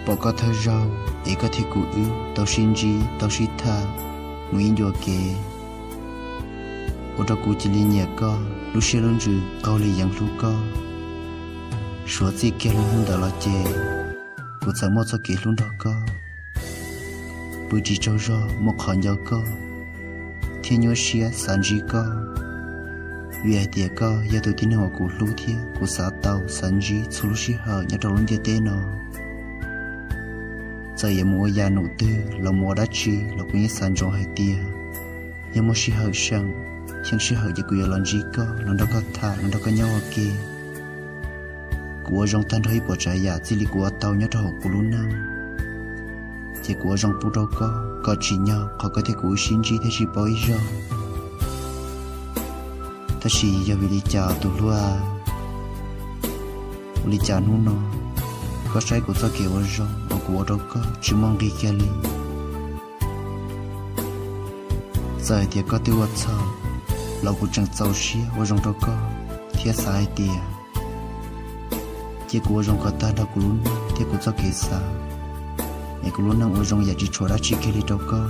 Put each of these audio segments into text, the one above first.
bỏ có thơ rau ấy có thể cụ ư tao xin gì tao xin tha muốn vô kề ô tô cụ chỉ liên nhẹ co lúc xưa luôn rừ câu lì yang lúc co số gì kia luôn đó là chè cụ sợ mất cho kỹ luôn đó co bữa chỉ cho ra một khoản giàu co thiên nhớ xia sản gì co vì ai tiệt co giờ tôi tin họ cụ lú thiê cụ xã tàu sản gì số lúc xưa hở nhà trâu luôn tiệt tên nó giờ giờ mua nhà nụ tư là mua đá chi là cũng như sản trong hai tia giờ mua xí hở sang chẳng xí hở giờ cũng giờ làm gì có làm đó có thà làm đó có nhau ở kia của trong tan hơi bỏ trái giả chỉ là của tàu nhớ cho họ của luôn năng chỉ của trong bút đâu có chỉ nhau họ có thể của xin chi thế chỉ bói ra ta chỉ giờ vì đi chào tụi lúa đi chào nụ nó có trái của ta kiểu rồi mà của đâu có chỉ mong đi kia đi giờ thì có tiêu vật sao lâu cũng chẳng giàu xía ở trong đâu có thiết sai tiền chỉ của trong có ta đâu cũng luôn thì của ta kể sao này cũng luôn năng ở trong nhà chỉ cho đã chỉ kia đi đâu có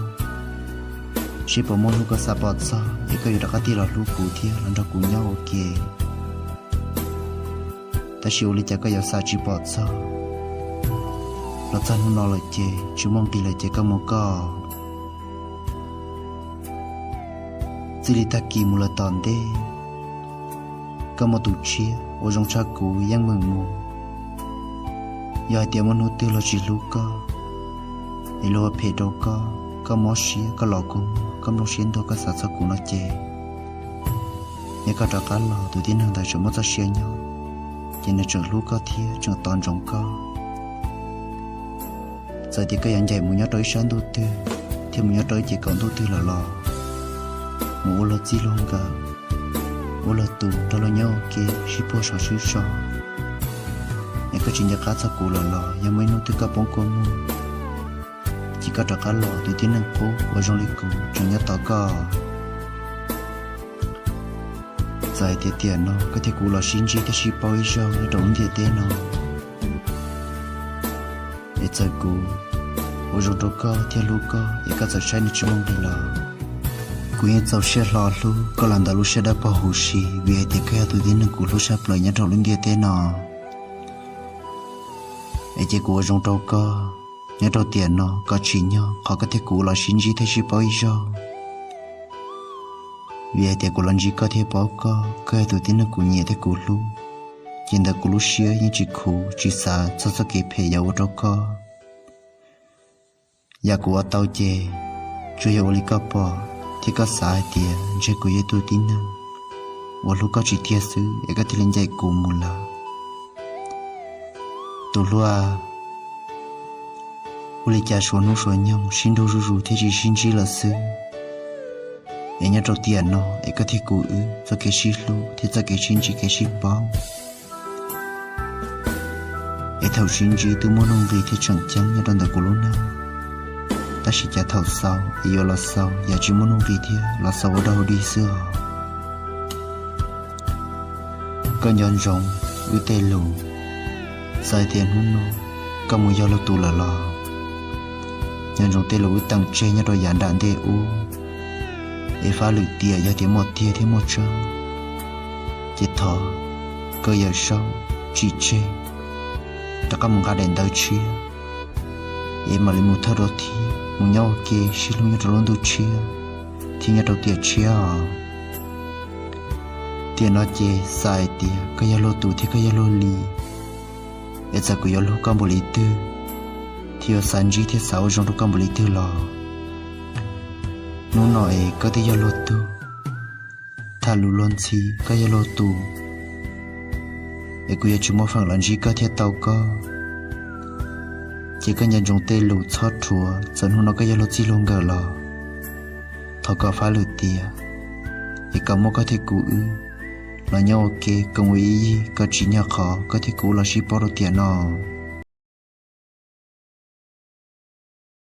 chỉ bảo môn lúc có sao bớt sao ấy có gì đó có tiền là lúc cụ thiết lần đó cùng nhau ok ta chịu lý chắc có giờ sao chỉ bớt sao nó chân nó là chè chú mong đi là chè có một cò chỉ đi ta kỳ một lần tòn đê có một tủ chia ở trong cha cũ yang mừng mù giờ tiệm món nút tiêu là chỉ lúc có lúa phê đâu có món xía có lò cung có món xiên đâu có sản xuất của nó chè nhớ có trả cá lò tụi tin hàng tại chỗ mất ra xia nhau chỉ là trường lúc có thia trường toàn trong có giờ thì cái anh dạy muốn nhớ tới sáng đầu tư thì muốn nhớ tới chỉ còn đầu tư là lò muốn là gì luôn cả muốn là tù đó là nhau kia chỉ bỏ sọ xíu sọ những cái chuyện nhà cá sao cụ là lò nhà mấy nô tư cả bóng con mua chỉ có trả cá lò từ tiếng năng cố và trong lịch cụ trường nhớ tỏ cò giờ thì tiền nó có thể cụ là xin gì thì chỉ bỏ ý rau để đóng tiền tên nó để chơi cũ, ở trong đó có theo lúc có, để các giải trái như mong đi lò. Cú yên giàu xe lò lu, có làm đã lu xe đã bảo hồ sĩ, vì ai thì cái tôi đến cú lu xe lời nhớ trong linh địa tên nọ. Ai chỉ cú ở trong đó có, nhớ đầu tiền nó có chỉ nhau, họ có thể cú là xin gì thế chỉ bảo ý cho. Vì ai thì cú làm gì có thể bảo có, cái tôi đến cú nhẹ thế cú lu. Hiện tại cú lúc xưa nhưng chỉ khổ chỉ xa cho kịp hệ giàu đâu có. Nhà của tao chè, chủ yếu là có bỏ thì có sai tiền, chỉ của ye tôi tin năng. Và lúc có chỉ thiệt sự, để có thể lên dạy của mù là. Tôi loa, uli cha số nô số nhông, xin đâu rủ thế chỉ xin chỉ là sự. Để nhớ đầu tiền nó, để có thể cụ ư, cho cái xí lô, thì cho cái xin chỉ cái xí bao. Để thầu xin gì từ môn ông vì thế chẳng chắn như đơn đặc của lúc nào. Ta chỉ trả thầu sau, yêu là sau, và chỉ môn ông vì thế là sau ở đâu đi xưa. Có nhọn rộng, ưu tê lù, dài tiền hôn nô, có một giao lưu tù là lò. Nhọn rộng tê lù ưu tăng chê như đôi giản đạn tê u. Để phá lử tìa do tiếng một tia thêm một trăng. Chỉ thọ, cơ giờ sau, chỉ chê. Ta có một cái đèn đào chia, em mà lấy một thợ đồ thì một nhau kia xí luôn như đồ đồ chia, thì nhà đầu tiền chia tiền nó chê sai tiền, cái nhà lô tủ thì cái nhà lô lì, em giờ cái nhà lô cầm bồ lì tư, thì ở sản gì thì sáu trong đó cầm bồ lì tư lò, nó nói cái thì nhà lô tủ, thà lù lon xí cái nhà lô tủ. Để cô chú mua phần làm gì có thể tàu có chỉ có nhận dùng tê lụ chót chùa dẫn hôn nó có giao chi luôn gờ lò thọ có phá lụ tìa để có một có thể cú ư là nhau ok công ý có chỉ nhà khó có thể cú là ship bao tiền nó